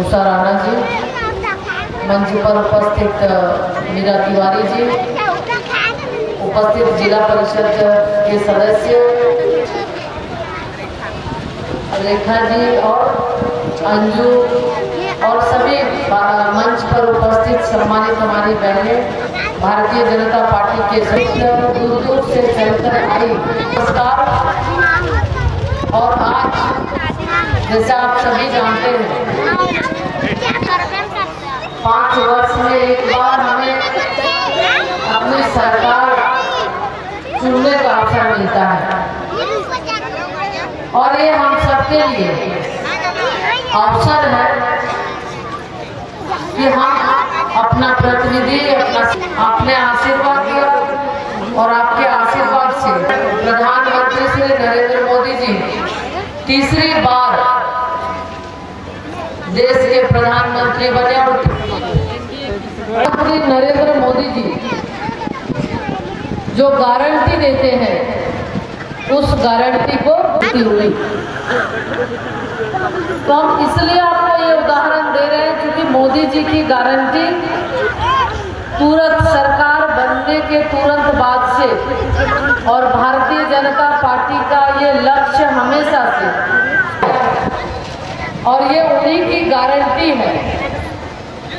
मूसा राणा जी, मंच पर उपस्थित मीरा तिवारी जी, उपस्थित जिला परिषद के सदस्य रेखा जी और अंजू और सभी मंच पर उपस्थित सम्मानित हमारी बहनें, भारतीय जनता पार्टी के सदस्य, दूर दूर से चलकर आई। नमस्कार। और आज जैसा आप सभी जानते हैं 5 वर्ष में एक बार हमें अपनी सरकार चुनने का अवसर मिलता है और ये हम सबके लिए अवसर है कि हम अपना प्रतिनिधि अपने आशीर्वाद दिया और आपके आशीर्वाद से प्रधानमंत्री श्री नरेंद्र मोदी जी तीसरी बार देश के प्रधानमंत्री बने और नरेंद्र मोदी जी जो गारंटी देते हैं उस गारंटी को पूरी हुई। तो हम इसलिए आपको ये उदाहरण दे रहे हैं क्योंकि मोदी जी की गारंटी तुरंत सरकार बनने के तुरंत बाद से और भारतीय जनता पार्टी का ये लक्ष्य हमेशा से और ये उन्हीं की गारंटी है।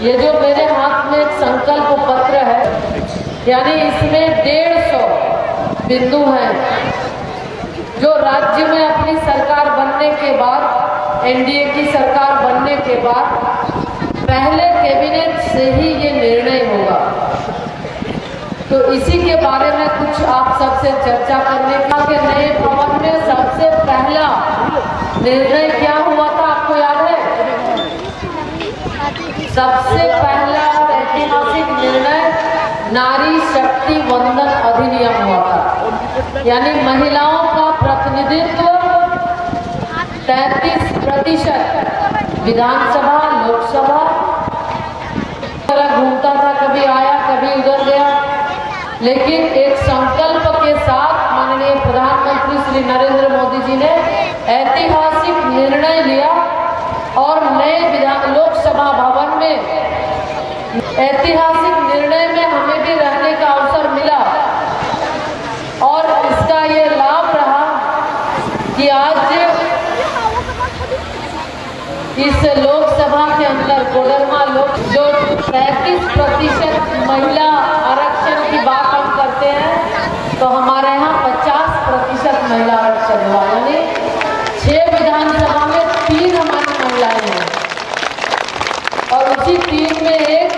ये जो मेरे हाथ में एक संकल्प पत्र है, यानी इसमें 150 बिंदु हैं जो राज्य में अपनी सरकार बनने के बाद, एनडीए की सरकार बनने के बाद पहले कैबिनेट से ही ये निर्णय होगा। तो इसी के बारे में कुछ आप सबसे चर्चा करने के नए भवन में सबसे पहला निर्णय क्या हुआ था, आपको याद है? सबसे पहला और ऐतिहासिक निर्णय नारी शक्ति वंदन अधिनियम हुआ था, यानी महिलाओं का प्रतिनिधित्व 33% विधानसभा, लोकसभा घूमता था, कभी आया कभी उधर गया, लेकिन एक संकल्प के साथ माननीय प्रधानमंत्री श्री नरेंद्र मोदी जी ने ऐतिहासिक निर्णय लिया और नए लोकसभा भवन में ऐतिहासिक निर्णय में हमें भी रहने का अवसर मिला और इसका ये लाभ रहा कि आज इस लोकसभा के अंदर कोडरमा जो 33% महिला आरक्षण की बात हम करते हैं, तो हमारे यहाँ 50% महिला आरक्षण हुआ, यानी 6 विधानसभा में 3 हमारी महिलाएं हैं और उसी 3 में एक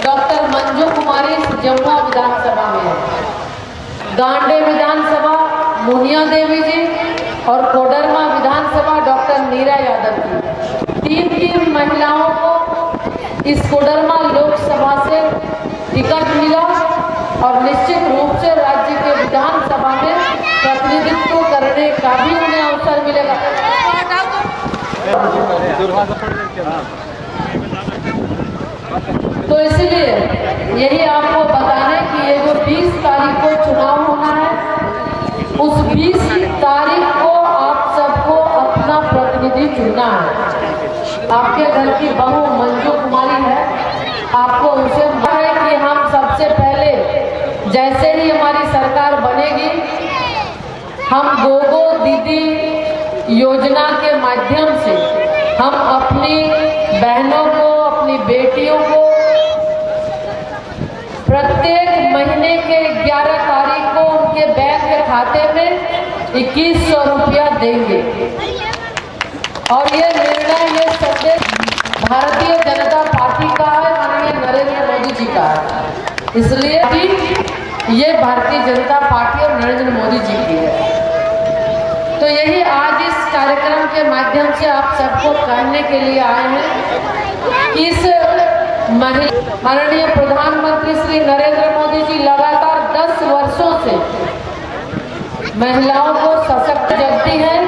डॉक्टर मंजू कुमारी जमुआ विधानसभा में है, गांडे विधानसभा मुनिया देवी जी और कोडरमा विधानसभा डॉक्टर नीरा यादव जी। 3 महिलाओं को इस कोडरमा लोकसभा से टिकट मिला और निश्चित रूप से राज्य के विधानसभा में प्रतिनिधित्व करने का भी उन्हें अवसर मिलेगा। तो इसलिए यही आपको बताने कि ये जो 20 तारीख को चुनाव होना है, उस 20 तारीख को आप सबको अपना प्रतिनिधि चुनना है। आपके घर की बहू मंजू कुमारी है, आपको उनसे है कि हम सबसे पहले जैसे ही हमारी सरकार बनेगी, हम गोगो दीदी योजना के माध्यम से हम अपनी बहनों को, अपनी बेटियों को प्रत्येक महीने के 11 तारीख को उनके बैंक खाते में 2100 रुपया देंगे और ये निर्णय, ये संदेश भारतीय जनता पार्टी का है, माननीय नरेंद्र मोदी जी का है, इसलिए ये भारतीय जनता पार्टी और नरेंद्र मोदी जी की है। तो यही आज इस कार्यक्रम के माध्यम से आप सबको कहने के लिए आए हैं। इस माननीय प्रधानमंत्री श्री नरेंद्र मोदी जी लगातार 10 वर्षों से महिलाओं को सशक्त जगती हैं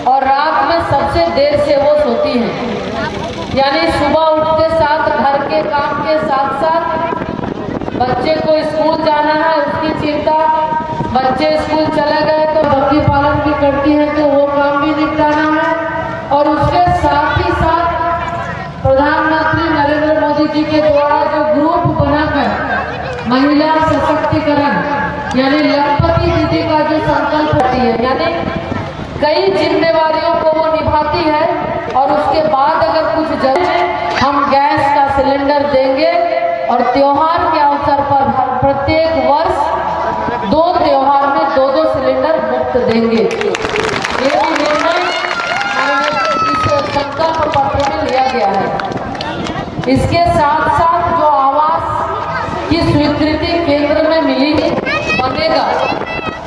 और रात में सबसे देर से वो सोती हैं, यानी सुबह उठते साथ घर के काम के साथ साथ बच्चे को स्कूल जाना है उसकी चिंता, बच्चे स्कूल चले गए तो बकरी पालन भी करती है तो वो काम भी निपटाना है और उसके साथ ही साथ के द्वारा जो ग्रुप बनाकर महिला सशक्तिकरण यानी लखपति दीदी का जो संकल्प होती है, यानी कई जिम्मेवारियों को वो निभाती है और उसके बाद अगर कुछ जरूरत हम गैस का सिलेंडर देंगे और त्योहार के अवसर पर प्रत्येक वर्ष 2 त्योहार में 2-2 सिलेंडर मुफ्त देंगे। ये भी निर्णय इस संकल्प पत्र में लिया गया है। इसके साथ साथ जो आवास की स्वीकृति केंद्र में मिली बनेगा,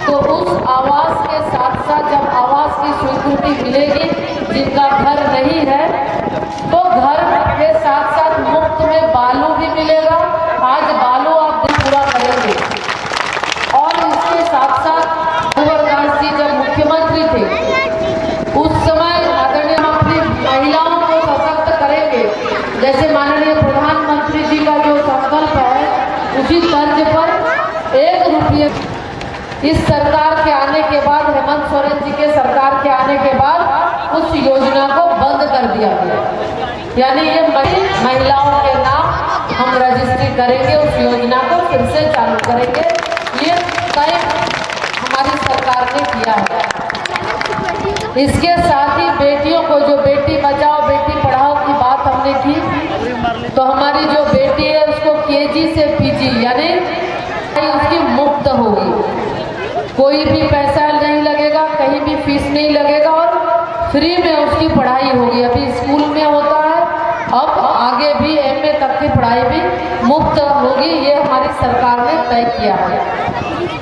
तो उस आवास के साथ साथ जब आवास की स्वीकृति मिलेगी, जिनका घर नहीं है तो घर के साथ साथ मुफ्त में बालू भी मिलेगा। आज बालू आप पूरा करेंगे। और इसके साथ साथ कुंवरदास जी जब मुख्यमंत्री थे उस समय आदरणीय हम अपनी महिलाओं को सशक्त करेंगे, जैसे माननीय प्रधानमंत्री जी का जो संकल्प है उसी तर्ज पर 1 रुपये इस सरकार के आने के बाद, हेमंत सोरेन जी के सरकार के आने के बाद उस योजना को बंद कर दिया गया। यानी ये महिलाओं के नाम हम रजिस्ट्री करेंगे, उस योजना को फिर से चालू करेंगे। ये तय हमारी सरकार ने किया है। इसके साथ ही बेटियों को, जो बेटी बचाओ बेटी पढ़ाओ की बात हमने की, तो हमारी जो बेटी है उसको केजी से पीजी यानी उसकी मुफ्त होगी। कोई भी पैसा नहीं लगेगा, कहीं भी फीस नहीं लगेगा और फ्री में उसकी पढ़ाई होगी। अभी स्कूल में होता है, अब आगे भी एमए तक की पढ़ाई भी मुफ्त होगी। ये हमारी सरकार ने तय किया है।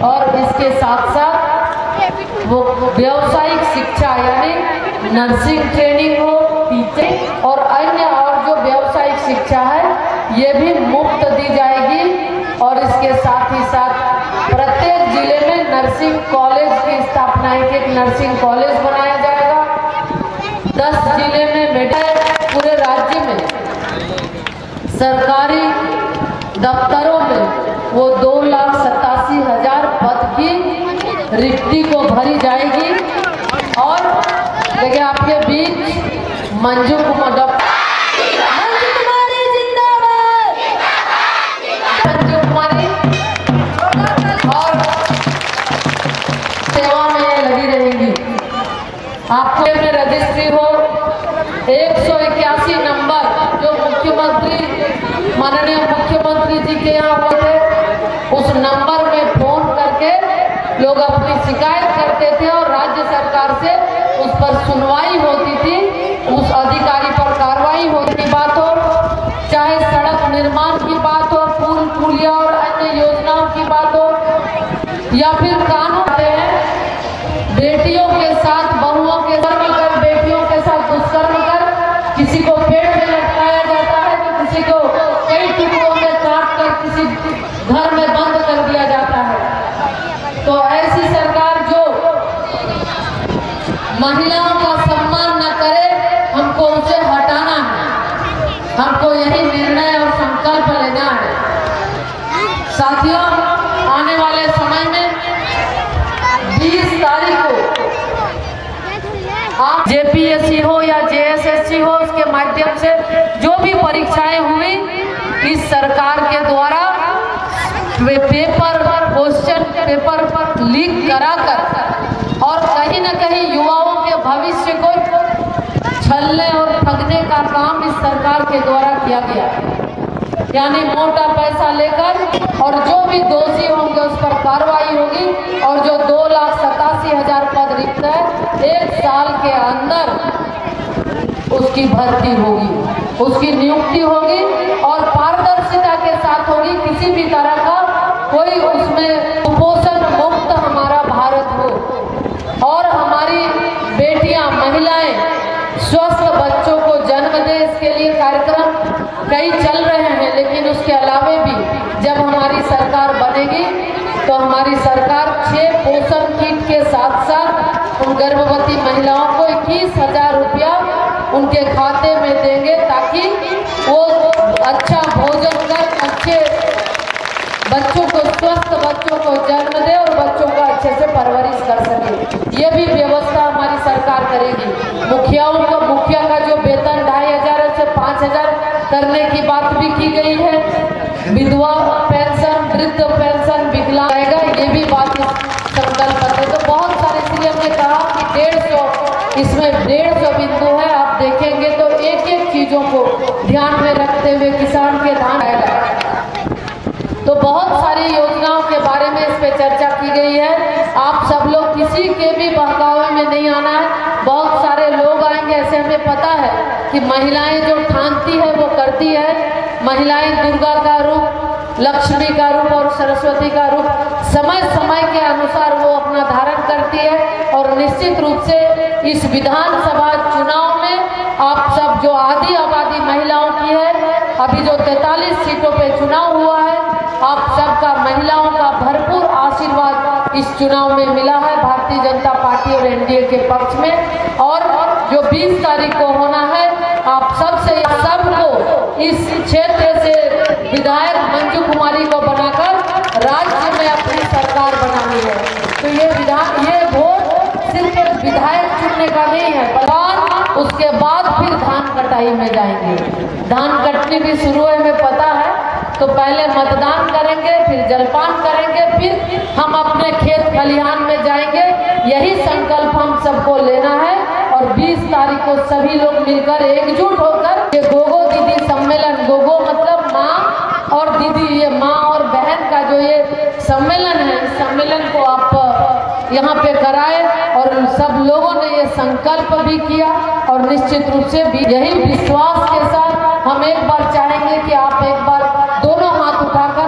और इसके साथ साथ वो व्यावसायिक शिक्षा यानी नर्सिंग ट्रेनिंग हो, टीचिंग और अन्य और जो व्यावसायिक शिक्षा है ये भी मुफ्त दी जाएगी। और इसके साथ ही साथ प्रत्येक जिले में नर्सिंग कॉलेज की स्थापना, एक नर्सिंग कॉलेज बनाया जाएगा। 10 जिले में मेडिकल, पूरे राज्य में सरकारी दफ्तरों में वो 2,87,000 पद की रिक्ति को भरी जाएगी। और देखिए आपके बीच मंजू कुमारी और सेवा में लगी रहेंगी। आपको में रजिस्ट्री हो 181 नंबर जो मुख्यमंत्री माननीय मुख्यमंत्री जी के यहाँ हुए थे, उस नंबर में फोन करके लोग अपनी शिकायत करते थे और राज्य सरकार से उस पर सुनवाई होती थी, उस अधिकारी पर कार्रवाई होने की बात हो, चाहे सड़क निर्माण की बात हो, पुल पुलिया और अन्य योजनाओं की बात हो, या फिर कानून है बेटियों के साथ बहुओं के साथ बेटियों के साथ दुष्कर्म कर किसी को पेड़ में लटकाया जाता है तो किसी को कई टुकड़ों में काट कर किसी घर में बंद कर दिया जाता है। तो ऐसी सरकार जो महिलाओं का सम्मान न करे, हमको उसे हटाना है। हमको यही निर्णय और संकल्प लेना है। साथियों, आने वाले समय में 20 तारीख को आप जेपीएससी हो या जेएसएससी हो, उसके माध्यम से जो भी परीक्षाएं हुई इस सरकार के द्वारा पेपर क्वेश्चन पेपर पर लीक कराकर और कहीं न कहीं युवाओं के भविष्य को छलने और ठगने का काम इस सरकार के द्वारा किया गया। यानी मोटा पैसा लेकर और जो भी दोषी होंगे उस पर कार्रवाई होगी और जो 2,87,000 पद रिक्त है 1 साल के अंदर उसकी भर्ती होगी, उसकी नियुक्ति होगी और पारदर्शिता के साथ होगी। किसी भी तरह का कोई उसमें कुपोषण मुक्त हमारा भारत हो और हमारी बेटियां महिलाएं स्वस्थ बच्चों को जन्म दे, इसके लिए कार्यक्रम कई चल रहे हैं। लेकिन उसके अलावे भी जब हमारी सरकार बनेगी तो हमारी सरकार 6 पोषण किट के साथ साथ उन गर्भवती महिलाओं को 21,000 रुपया उनके खाते में देंगे ताकि वो अच्छा भोजन कर अच्छे बच्चों को, स्वस्थ बच्चों को जन्म दे और बच्चों का अच्छे से परवरिश कर सके। ये भी व्यवस्था हमारी सरकार करेगी। मुखिया का जो वेतन 2,500 से 5,000 करने की बात भी की गई है। इसमें 150 बिंदु है। आप देखेंगे तो एक एक चीजों को ध्यान में रखते हुए किसान के धान आएगा। तो बहुत सारी योजनाओं के बारे में इस पे चर्चा की गई है। आप सब लोग किसी के भी बहकावे में नहीं आना है। बहुत सारे लोग आएंगे, ऐसे हमें पता है कि महिलाएं जो ठानती है वो करती है। महिलाएं दुर्गा का रूप, लक्ष्मी का रूप और सरस्वती का रूप समय समय के अनुसार वो अपना धारण करती है। और निश्चित रूप से इस विधानसभा चुनाव में आप सब जो आधी आबादी महिलाओं की है, अभी जो 43 सीटों पे चुनाव हुआ है, आप सबका महिलाओं का भरपूर आशीर्वाद इस चुनाव में मिला है भारतीय जनता पार्टी और एनडीए के पक्ष में। और जो 20 तारीख को होना है, आप सबको इस क्षेत्र से विधायक मंजू कुमारी को बनाकर राज्य में अपनी सरकार बनानी है। तो ये वोट सिर्फ एक विधायक चुनने का नहीं है, पर उसके बाद फिर धान कटाई में जाएंगे। धान कटनी भी शुरू है, हमें पता है। तो पहले मतदान करेंगे, फिर जलपान करेंगे, फिर हम अपने खेत खलिहान में जाएंगे। यही संकल्प हम सबको लेना है। और 20 तारीख को सभी लोग मिलकर एकजुट होकर ये गोगो दीदी सम्मेलन, गोगो मतलब माँ और दीदी, ये माँ और बहन का जो ये सम्मेलन है, इस सम्मेलन को आप यहाँ पे कराए। और सब लोगों ने ये संकल्प भी किया और निश्चित रूप से यही विश्वास के साथ हम एक बार चाहेंगे कि आप एक बार दोनों हाथ उठाकर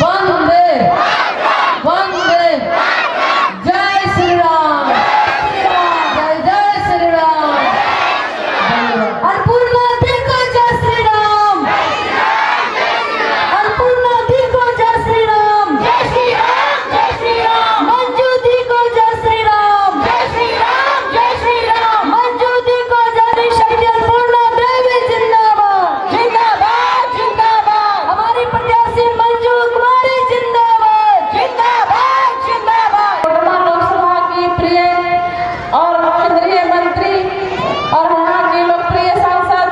वंदे वंदे जय श्री राम, जय जय श्री राम। अन्नपूर्णा देखो जय श्री राम, अन्नपूर्णा देखो जय श्री राम, जय श्री राम, जय श्री राम। मंजू देखो जय श्री राम, जय श्री राम, जय श्री राम। मंजू देखो जय शक्ति अन्नपूर्णा देवी जिंदाबाद, जिंदाबाद, जिंदाबाद। हमारी प्रत्याशी मंजू कुमारी जिंदाबाद, जिंदाबाद, जिंदाबाद। कोडरमा लोकसभा की प्रिय और केंद्रीय मंत्री और यहाँ की लोकप्रिय सांसद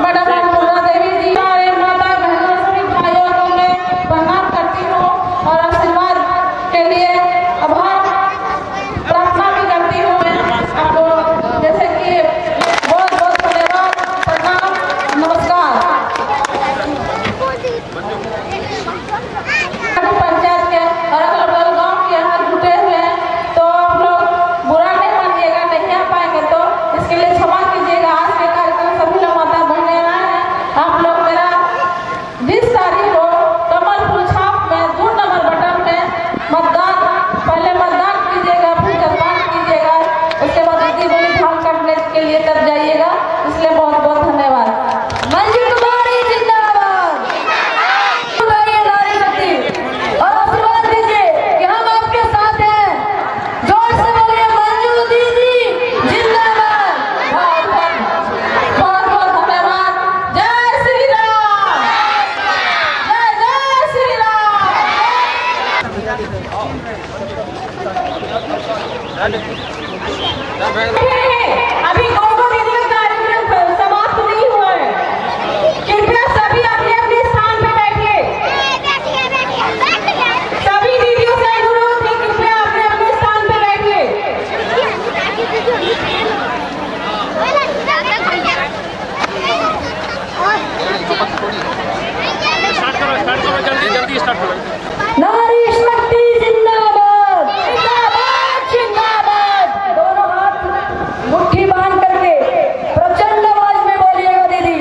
मैडम अन्नपूर्णा देवी जी, हमारे माता बहनों सभी भाइयों को मैं प्रणाम करती हूँ और आशीर्वाद के लिए आभार प्रार्थना भी करती हूँ। मैं आपको जैसे कि बहुत बहुत धन्यवाद, प्रणाम, नमस्कार। पंचायत के अलग अलग गाँव के यहाँ जुटे हुए हैं, तो आप लोग बुरा नहीं मानिएगा, नहीं आ पाएंगे तो इसके लिए क्षमा कीजिएगा। आज के कार्यक्रम सभी लोग माता बहने आए हैं। आप लोग मेरा 20 तारीख को कमल फूल छाप में 2 नंबर बटन में पहले मतदान कीजिएगा, फिर जलपान कीजिएगा, उसके बाद दीदी बोली धान काटने के लिए तब जाइएगा। इसलिए बहुत बहुत धन्यवाद। मंजू कुमारी जिंदाबाद, बुलाइए नारी शक्ति और आशीर्वाद दीजिए कि हम आपके साथ हैं। जोर से बोलिए मंजू दीदी जिंदाबाद। बहुत बहुत धन्यवाद। जय श्री राम, जय जय श्री राम। अभी गोगो दीदी का कार्यक्रम समाप्त नहीं हुआ है। कृपया सभी अपने अपने स्थान पे बैठिए। सभी दीदियों से अनुरोध है, कृपया अपने अपने स्थान पे बैठिए। स्टार्ट करो जल्दी जल्दी स्टार्ट करो। नारी शक्ति जिंदाबाद, जिंदाबाद, जिंदाबाद। दोनों हाथ मुट्ठी बांध करके प्रचंड आवाज में बोलिएगा दीदी।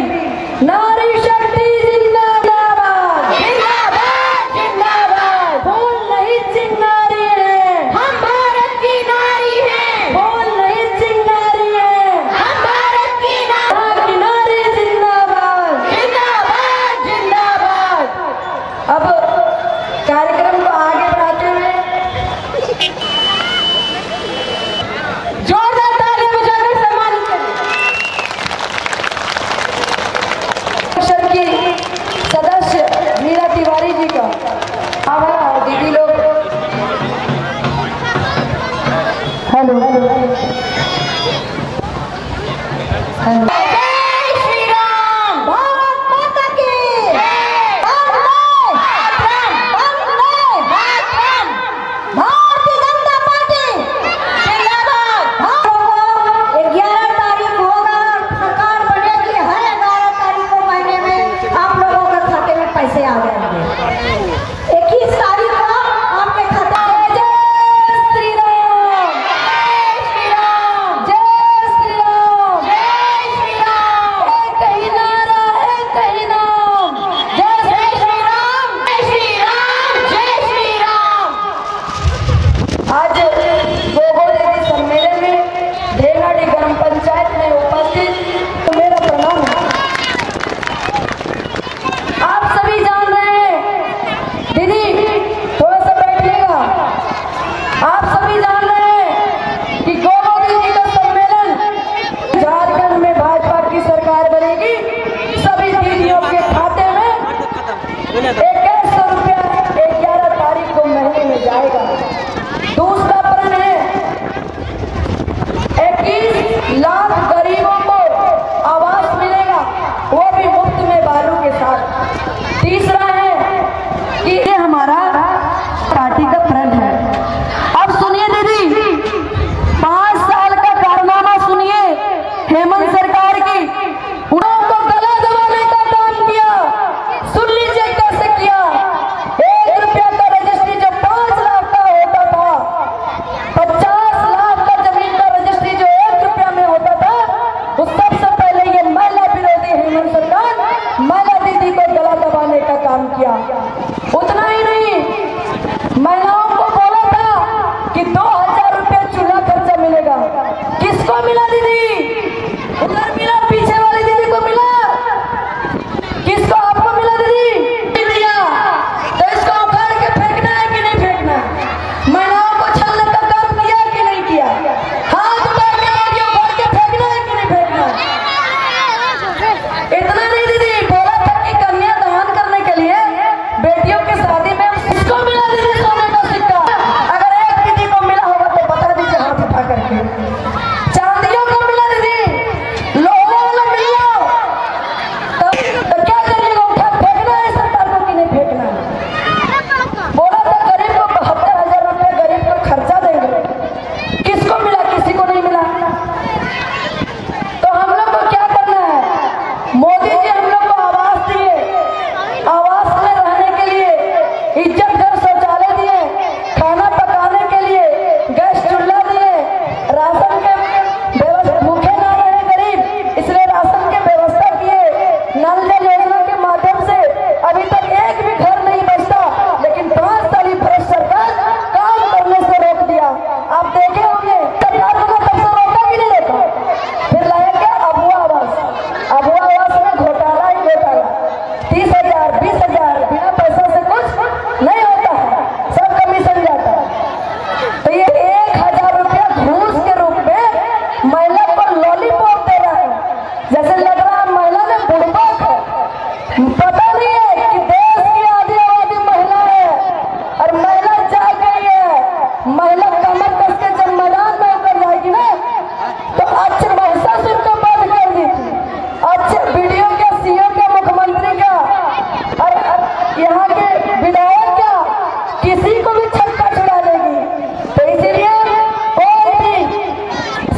नारी शक्ति जिंदाबाद, जिंदाबाद, जिंदाबाद। बोल नहीं चिंगारी है, हम भारत की नारी हैं। बोल नहीं चिंगारी है, हम भारत की नारी जिंदाबाद, जिंदाबाद, जिंदाबाद। अब कार्यक्रम को आगे बढ़ाते हुए जोरदार ताली बजाकर सम्मानित करें परिषद की सदस्य मीरा तिवारी जी का। और दीदी लोग हेलो हेलो हेलो। जय श्री राम, भारत माता की वंदे मातरम, वंदे मातरम। भारतीय किसी को भी छक्का छुड़ा देगी। तो इसीलिए कोई भी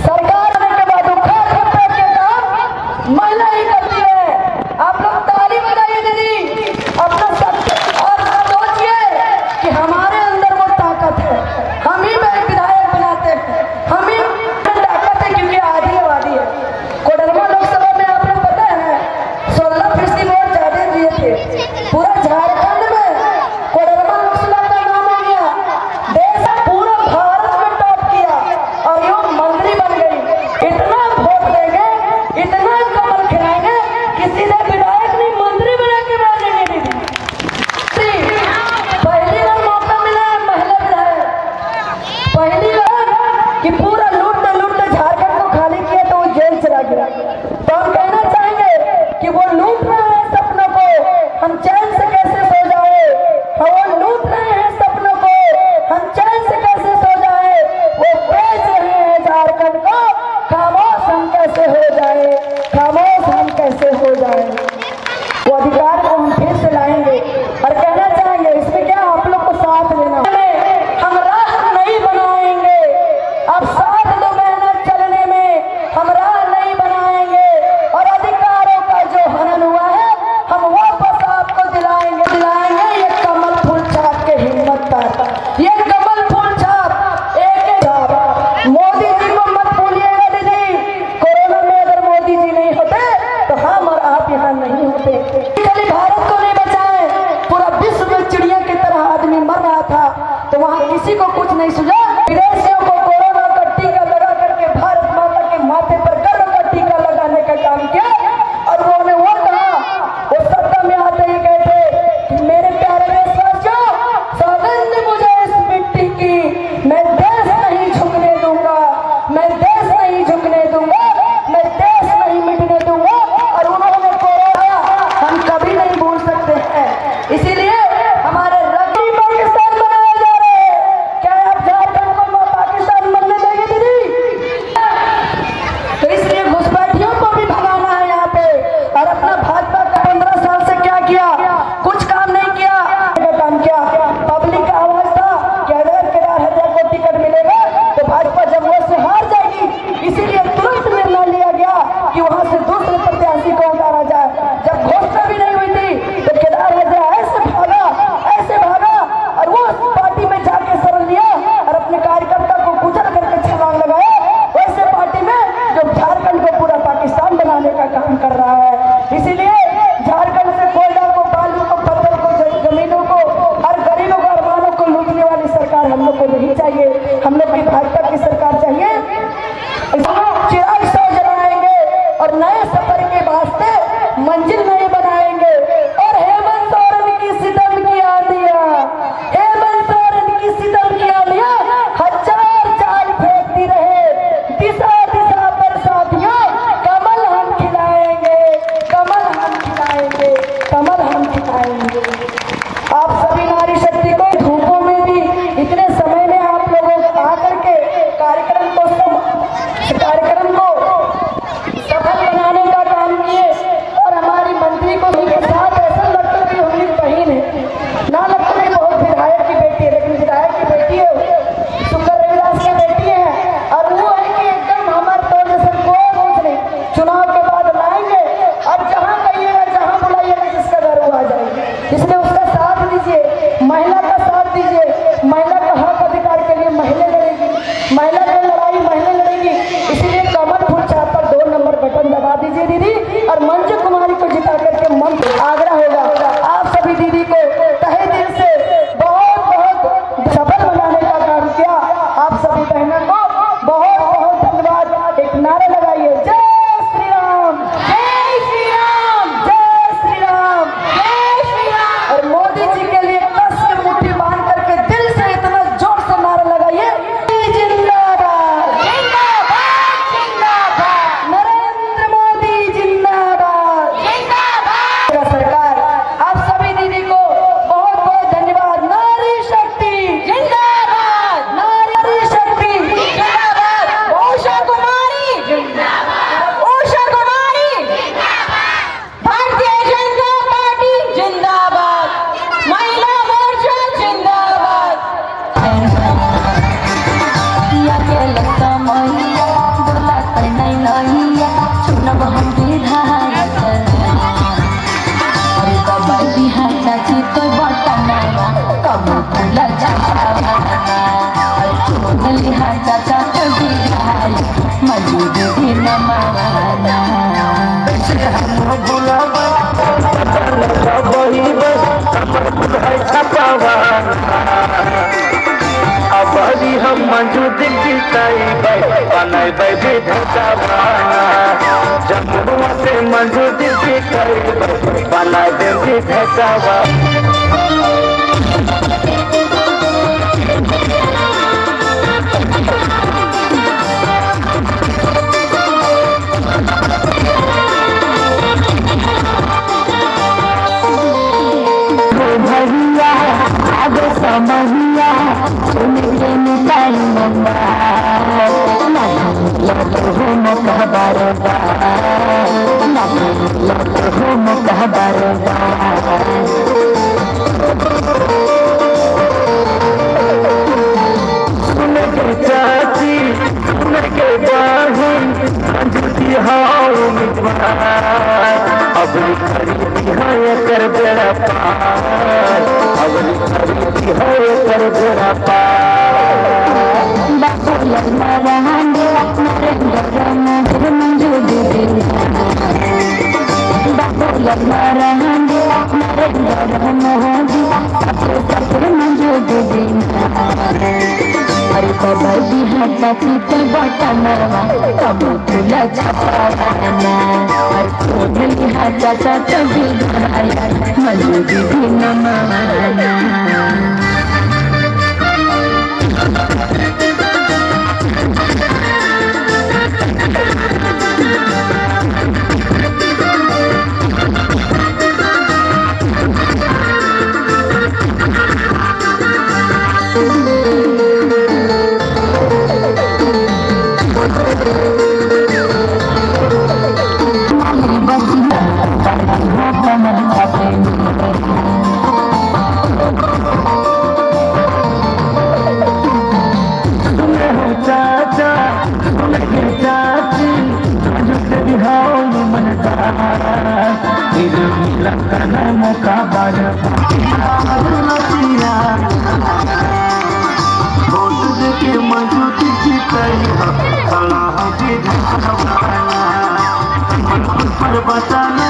सरकार आने के बाद उखाड़ पुखाड़ के काम महिला ही करती है। आप लोग ताली बजाइए दीदी अपना सब और सोचिए कि हमारे अंदर वो ताकत है, हम ही विधायक बनाते हैं, हम ही ताकत है क्योंकि आदिवादी है। कोडरमा लोकसभा में आपको पता है 16% वोट ज्यादा दिए थे। पूरा झारखंड में कोडरमा लोकसभा का नाम हो गया, देश पूरा भारत में टॉप किया और यो मंत्री बन गई। इतना वोट देंगे, इतना कमल खिलाएंगे, किसी ने विधायक नहीं मंत्री बना के भेजेंगे दीदी। पहली बार मौका मिला है महिला विधायक, पहली बार कि पूरा लूट झारखंड को खाली किया तो वो जेल चला गया। तो हम कहना चाहेंगे कि वो लूट रहे हैं सपनों को, हम चैन से कैसे सो जाए। वो लूट रहे हैं सपनों को, हम चैन से कैसे सो जाए। वो बेच रहे हैं झारखंड को, खामोश हम कैसे हो जाए, खामोश हम कैसे हो जाए। वो अधिकार को हम फिर से लाएंगे और कहना चाहेंगे इसमें क्या आप लोग को साथ लेना। हम राह नहीं बनाएंगे, अब साथ दो मेहनत चलने में, हम राह नहीं बनाएंगे और अधिकारों का जो हनन हुआ है हम वापस आपको दिलाएंगे। ये कमल फूल छाप के हिम्मत पर, ये कमल फूल छाप एक छाप। मोदी जी को मत भूलिएगा दीदी, कोरोना में अगर मोदी जी नहीं होते तो हम और आप यहाँ नहीं होते। खाली भारत को नहीं बचाए, पूरा विश्व में चिड़िया की तरह आदमी मर रहा था तो वहाँ किसी को कुछ नहीं सूझा। विदेशियों को कोरोना का टीका लगा करके भारत माता के माथे पर गर्व का टीका लगाने का काम किया और उन्होंने वो कहा, वो सत्ता में आते ही कहते कि मेरे प्यारे देशवासियों, सौगंध मुझे इस मिट्टी की, मैं देश नहीं झुकने दूंगा, मैं देश नहीं झुकने दूंगा, मैं देश नहीं मिटने दूंगा। और उन्होंने कोरोना हम कभी नहीं भूल सकते हैं। इसीलिए हमारे रगड़ी पाकिस्तान बनाए जा रहे हैं। क्या आप झारखंड को पाकिस्तान बनने देंगे दीदी? तो इसलिए घुसपैठियों को भी भगाना है यहाँ पे। और अपना भाजपा का 15 साल से क्या किया, कुछ काम नहीं किया। काम किया, पब्लिक का आवाज था कि अगर केदार हजार को टिकट मिलेगा तो भाजपा जमुई से हार जाएगी। इसीलिए तुरंत निर्णय लिया गया कि वहां से दूसरे प्रत्याशी को उतारा जाए। जब घोषणा भी नहीं हुई थी तो केदार हजार ऐसे भागा और वो पार्टी में जाके शरण लिया और अपने कार्यकर्ता को कुचल करके छलांग लगाया। वैसे पार्टी में जो झारखंड को पूरा पाकिस्तान बनाने का काम कर रहा है। इसीलिए झारखंड से कोयला को, बालू को, पत्थर को, जमीनों को और गरीबों को, अरमानों को लूटने वाली सरकार हम लोग को नहीं चाहिए। हम लोग की भाजपा की सरकार चाहिए। चिराग सौ जलाएंगे और नए सफर के वास्ते मंजिल नहीं बनाएंगे। और हेमंत सोरेन की सितम की आंधियां, हेमंत सोरेन की सितम की आंधियां हजार चाल फेंकती रहे, दिशा दिशा पर साथियों कमल हम खिलाएंगे, कमल हम खिलाएंगे, कमल हम खिलाएंगे। आप सभी नारी शक्ति को धूपों में भी इतने समय में आप लोगों को आकर के कार्यक्रम को सफल बनाने का काम किए और हमारी छपावाना चुनली हा चाचा कभी घाय मंजू दीदी नमावाना हम भुलावा वही छपावा अबरी हम मंजू दिखाई बनैबै विधवा जमुआ से मंजू दिखाई बनैबै विधवा भैया आगे समझिया सुनके निकाई मंगा हो मुखबरदा हो मुखबरदा सुन के चाची सुन के बहन अंजलि हाउ अबली खरीदी है कर बेड़ा पार अबली खरीदी है कर बेड़ा पार बाबूल मरहांडे नरेंद्र मोदी मंजू दीदी बाबूल मरहांडे नरेंद्र मोदी सबसे मंजू दीदी अरे कबर भी हाथा चित बटनवा कब फूला छपावाना अरे चुनली हा चाचा कभी घाय मंजू दीदी नमावाना चाचा सुन के चाची अंजलि हाउ मिलन मौका बार के मौजूद पर बताने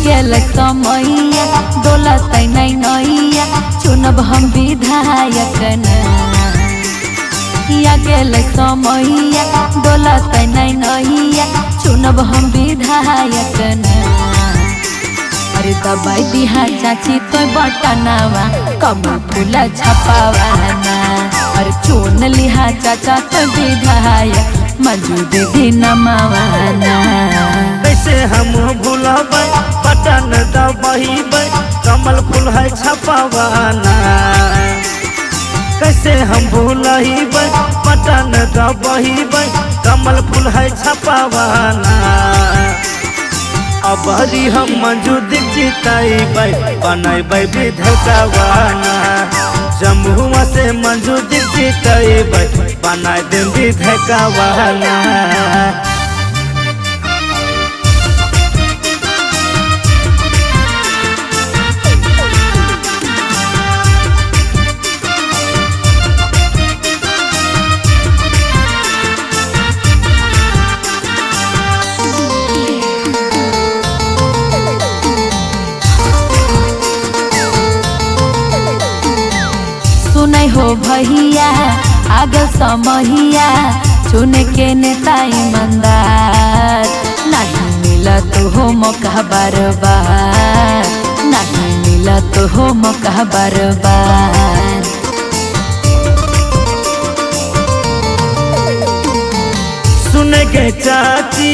गेल समैया डोलत नहीं नैया चुनब हम विधायक या गेल समैया डोलत नहीं नैया चुनब हम विधायक अरे दबाई दिहा चाची तो बटनावा कब फूला छपावाना अरे चुनली हा चाचा तो विधायक मंजू दीदी नमावाना कैसे हम भूलबै बटन दबैबै कमल फूल है छपावाना कैसे हम भूलबै बटन दबैबै कमल फूल है छपावाना अबरी हम मंजू जितैबै बनैबै विधवाना जमुआ से मंजू जितैबै बनाय दे विधवाना सुनै हो भैया आगे समहिया चुन के नेता ईमानदार नहीं मिलत हो मौका बार नहीं मिलत हो मौका बार सुन के चाची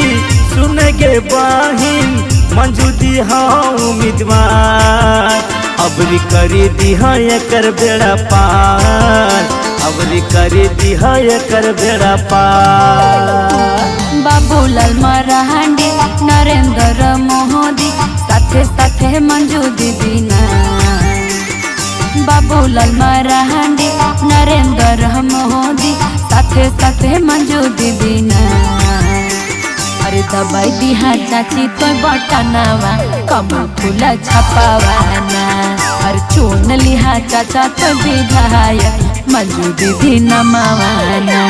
सुन के बहिन मंजू दी हाँ उम्मीदवार अबरी करी दी हाँ कर बेड़ा पार अवरी करी दिहा एकर बेड़ा पार। बाबूलाल मरांडी नरेंद्र मोदी साथे साथे मंजू दीदीना। बाबूलाल मरांडी नरेंद्र मोदी साथे साथे मंजू दीदीना। अरे दबाई दिहा चाची तो बटनावा कमल फूल छपावाना। अरे चुन लिहा चाचा तो विधायक मंजू दीदी नमावाना।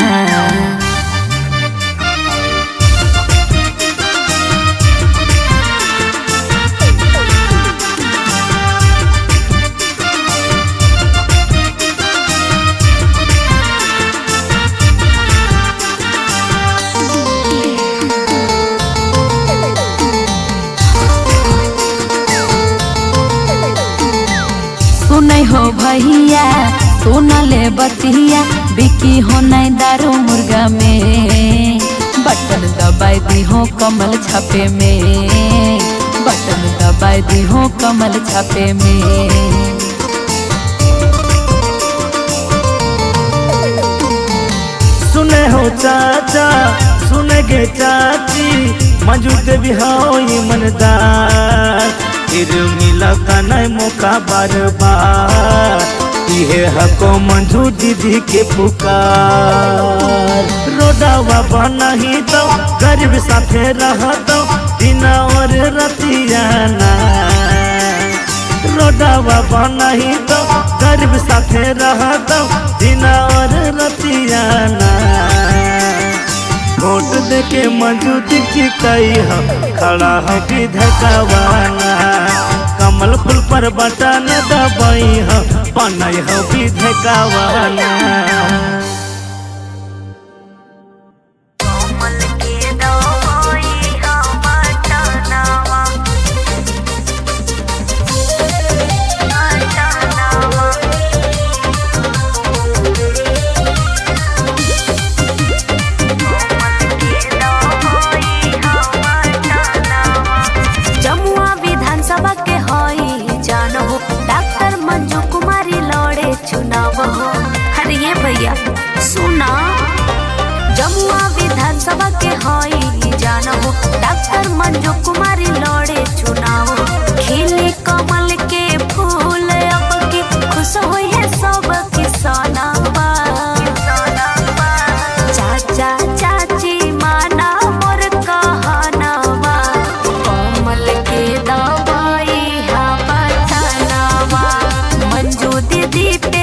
सुनै हो भैया सुन ले बतिया बिकी हो नहीं दारू मुर्गा में। बटन दबाई दी हो कमल छापे में। बटन दबाई दी हो कमल छापे में। सुने हो चाचा सुने गे चाची मंजू देवी हो ईमानदार। फिर मिला का नहीं मौका बार बार। इहे हको मंजू दीदी के पुकार। रोडावा बनही तो गरीब साथे रह तो दिन और रतियाना। रोडावा बनही तो गरीब साथे रह तो दिन और रतियाना। वोट दे के मंजू दीदी कई हम खड़ा है विधकवाना। कमल फूल पर बटन दबाई हो बनई हो विधकवाना। अरे ये भैया सुना जमुआ विधानसभा के हई जानबो डॉक्टर मंजू कुमारी लड़े चुनाव। खिली कमल के फूल अब की खुश हुई है सब किसानवा। चाचा चाची माना मोर कहनावा कमल के दवाई हा बटनावा। मंजू दीदी पे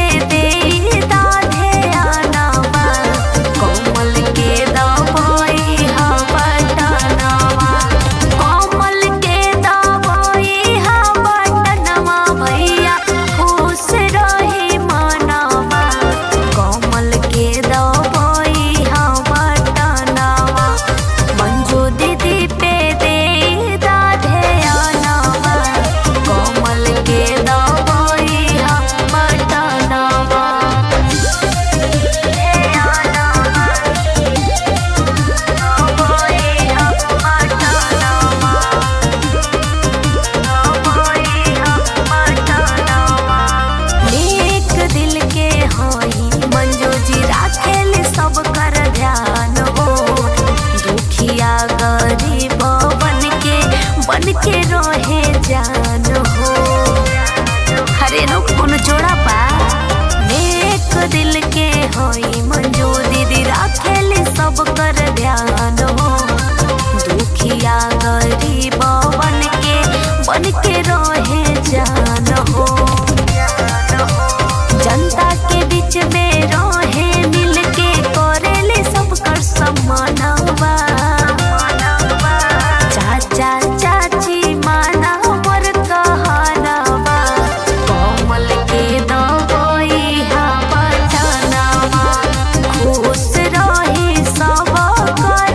के रहे जान हो। हरे लोग कौन जोड़ा पा नेक दिल के होई मंजू दीदी राखेली सब कर ध्यान हो। दुखिया गरीब बन के रहे जान हो। जनता के बीच में रहे मिल के करेले सब कर सम्मानवा। चाचा चाची माना मोर कहनावा कमल के दवाई हा बटनावा। खुश रही सब कर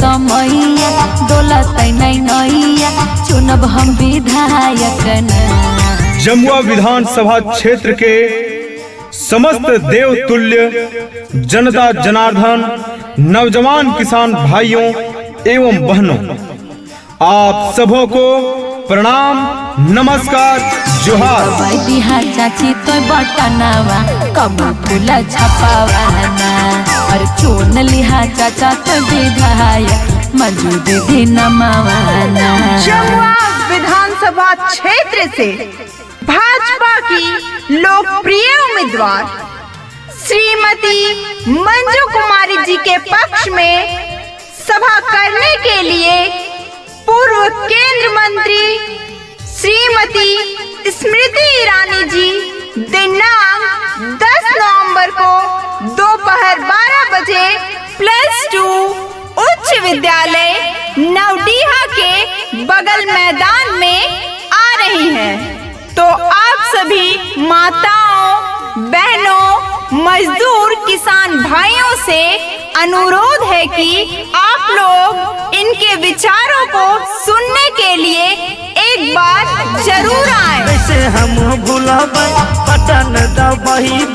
समैया डोलत नहीं नैया चुनब हम विधायक ना। जमुआ विधानसभा क्षेत्र के समस्त देवतुल्य जनता जनार्दन नौजवान किसान भाइयों एवं बहनों, आप सबों को प्रणाम, नमस्कार, जोहार। बिहार चाची तो बटनावा कमल फूल छपावाना और चुन लिहा चाचा तो विधायक मंजू दीदी नमावाना। जमुआ विधानसभा क्षेत्र से भाजपा की लोकप्रिय उम्मीदवार श्रीमती मंजू कुमारी जी के पक्ष में सभा करने के लिए पूर्व केंद्र मंत्री श्रीमती स्मृति ईरानी जी दिनांक 10 नवंबर को दोपहर 12 बजे +2 उच्च विद्यालय नवडीहा के बगल मैदान में आ रही हैं। तो आप सभी माताओं, बहनों, मजदूर किसान भाइयों से अनुरोध है कि आप लोग इनके विचारों को सुनने के लिए एक बार जरूर आए। वैसे हम भूलब बटन दबाइब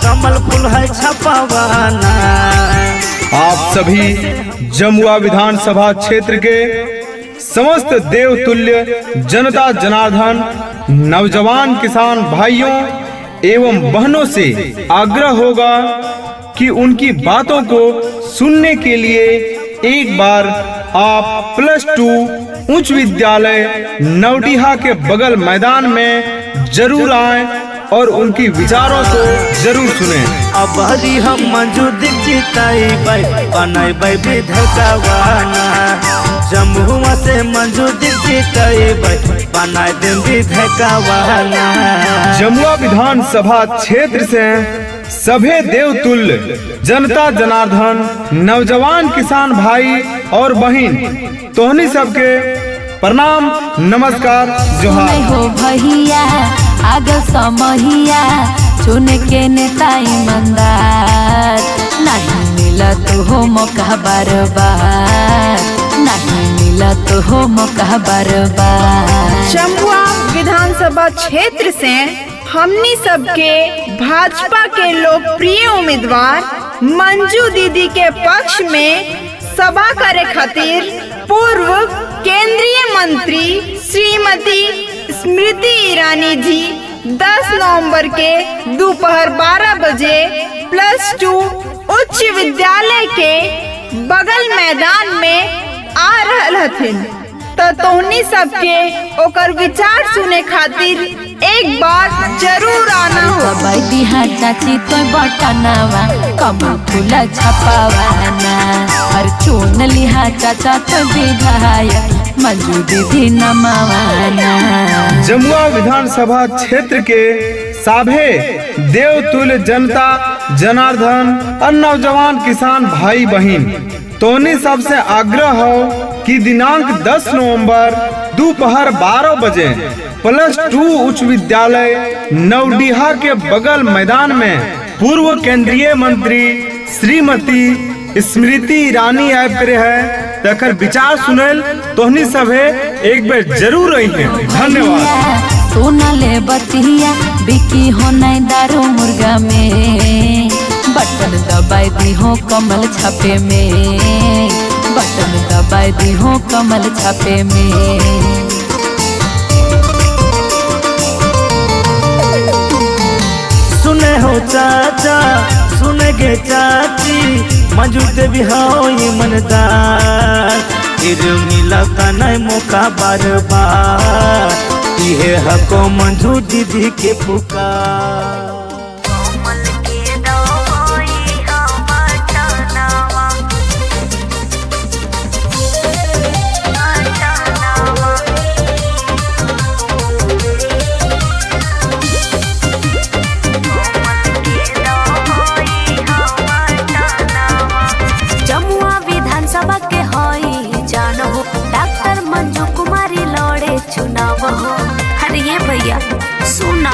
कमल फूल है छपावाना। आप सभी जमुआ विधानसभा क्षेत्र के समस्त देवतुल्य जनता जनार्दन नौजवान किसान भाइयों एवं बहनों से आग्रह होगा कि उनकी बातों को सुनने के लिए एक बार आप +2 उच्च विद्यालय नवडीहा के बगल मैदान में जरूर आएं और उनकी विचारों को जरूर सुने। अब हरी हम मंजू दिखताई बनैबै विधायकवाना। जमुआ से मंजू दिखताई बनाए दें विधायकवाना। जमुआ विधानसभा क्षेत्र से सभी देवतुल्य जनता जनार्दन नौजवान किसान भाई और बहन तोहनी सबके प्रणाम, नमस्कार, जोहार। हो भैया आगे समहिया चुन के नेता ईमानदार नहीं मिला तो हो मौका बार बार, नहीं मिला तो हो मौका बार बार। जमुआ विधानसभा क्षेत्र से हमनी सबके भाजपा के लोकप्रिय उम्मीदवार मंजू दीदी के पक्ष में सभा करे खातिर पूर्व केंद्रीय मंत्री श्रीमती स्मृति ईरानी जी 10 नवंबर के दोपहर 12 बजे +2 उच्च विद्यालय के बगल मैदान में आ रहल हथिन। तो तोहनी सबके ओकर विचार सुने खातिर एक बार जरूर आना हो। बिहार चाची तो बटनावा कमल फूल छपावाना और चुन लिहा चाचा तो विधायक मंजू दीदी नमावाना। जमुआ विधानसभा क्षेत्र के सभी देवतुल्य जनता जनार्दन और नौजवान किसान भाई बहन तोनी सबसे आग्रह हो कि दिनांक 10 नवंबर दोपहर 12 बजे +2 उच्च विद्यालय नवडीहा के बगल मैदान में पूर्व केंद्रीय मंत्री श्रीमती स्मृति ईरानी आए करे है तकर विचार सुनेल तोहनी सभे एक बार जरूर रही है। धन्यवाद। सोना ले बतिया बिकी हो नहीं दारू मुर्गा में बटन दबाई दी हो कमल छापे में, बटन दबाई दी हो कमल छापे में। सुने हो चाचा सुने गे चाची मंजू देवी हो ईमानदार। फिर मिला का नहीं मौका बार बार ये हको मंजू दीदी के पुकार। जमुआ विधानसभा के हई जानो डॉक्टर मंजू कुमारी लड़े चुनाव हो। अरे ये भैया सुना,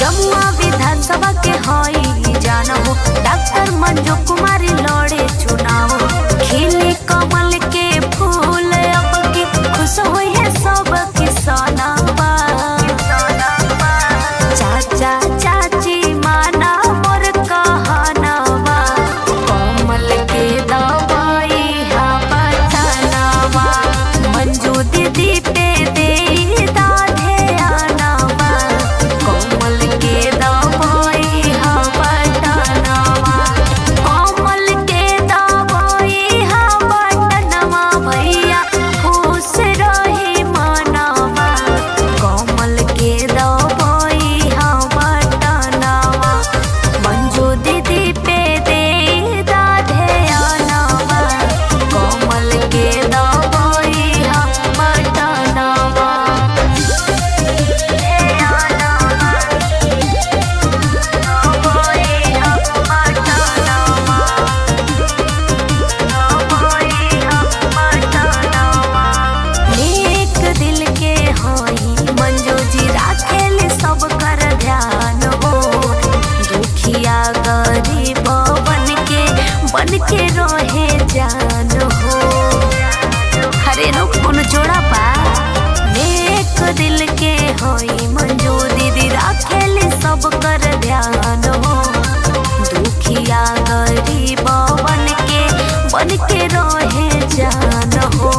जमुआ विधानसभा के हई जान हो डॉक्टर मंजू कुमारी लड़े चुनाव खिली कमल के फूल अब की खुश हुई है सब किसानवा चाचा चाची माना मोर कहनावा कमल के दवाई हा बटनावा मंजू दीदी पे दे दाधे आनावा कमल के दवाई हा बटनावा कमल के दवाई हा बटनावा भैया खुश रही मनावा कमल के दवाई हा बटनावा मंजू दीदी पे दे दाधे आनावा कमल के दवाई हा बटनावा एक दिल के हई मंजू जी राखेल सब कर ध्यान हो दुखिया गरीब बन के रहे जान हो हरे लोग कौन जोड़ा पा एक दिल के हई मंजू दीदी राखेल सब कर ध्यान हो दुखिया गरीब बन के रहे जान हो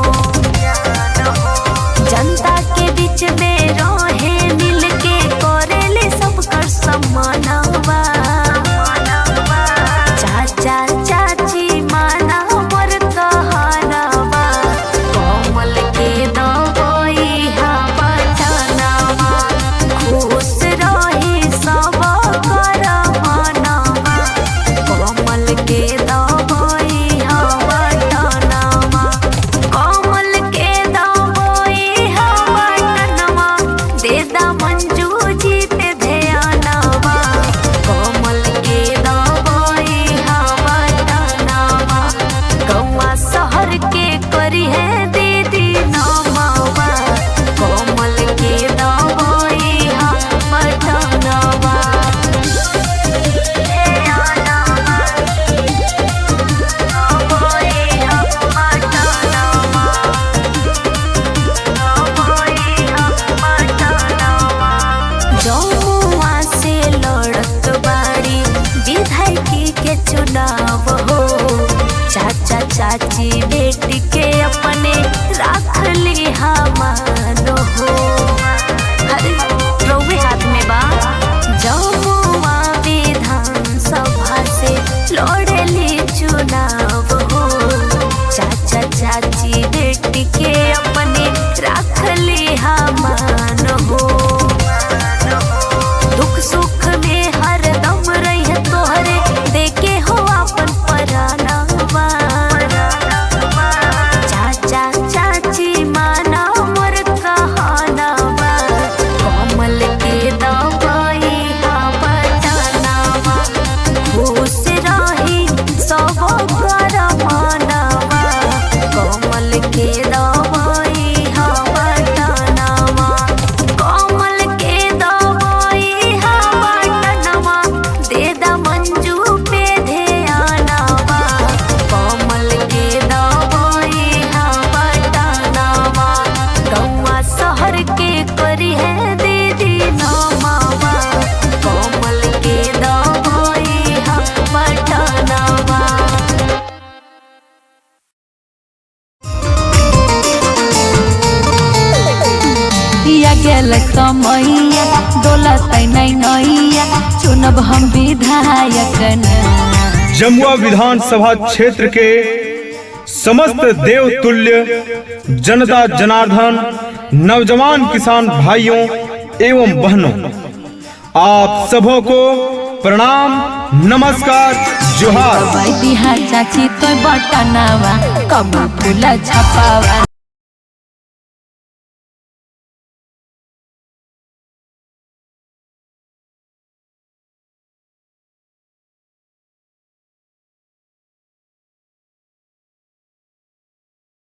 जनता के बीच में रहे मिल के करेले सब कर सम्मानवा चाचा चाची माना मोर कहनावा कमल के दवाई हा बटनावा खुश रही सब कर मनावा कमल के दवाई हा बटनावा कमल के दवाई हा बटनावा देदा मंजू जी पे ध्यानवा कमल के दवाई हा बटनावा गौवा शहर के करी है दीदी नामावा कमल के दवाई हा बटनावा जमुआ से लड़त बाड़ी विधायकी के चुनाव हो चाचा चाची बेटी के अपने रख ली मानो हो अरे रउवे हाथ में बा जमुआ विधानसभा से लड़ेली चुनाव हो चाचा चाची बेटी के अपने रख ली मानो हो दुख सुख में हर दम रही तोहरे देखे हो अपन परानावा चाचा चाची माना मोर कहनावा कमल के दवाई हा बटनावा खुश रही सब कर मनावा कमल के दवाई हा बटनावा कमल के दवाई हा बटनावा देदा मंजू पे ध्यानवा कमल के दवाई हा बटनावा गौवा शहर के करी है दीदी नामावा कमल के दवाई हा बटनावा दिया गेल समैया डोलत नहीं नैया चुनब हम विधायक न जमुआ विधानसभा क्षेत्र के समस्त देवतुल्य जनता जनार्दन नौजवान किसान भाइयों एवं बहनों, आप सबों को प्रणाम, नमस्कार, जोहार। चाची तो बटनावा कब फूल छपावा।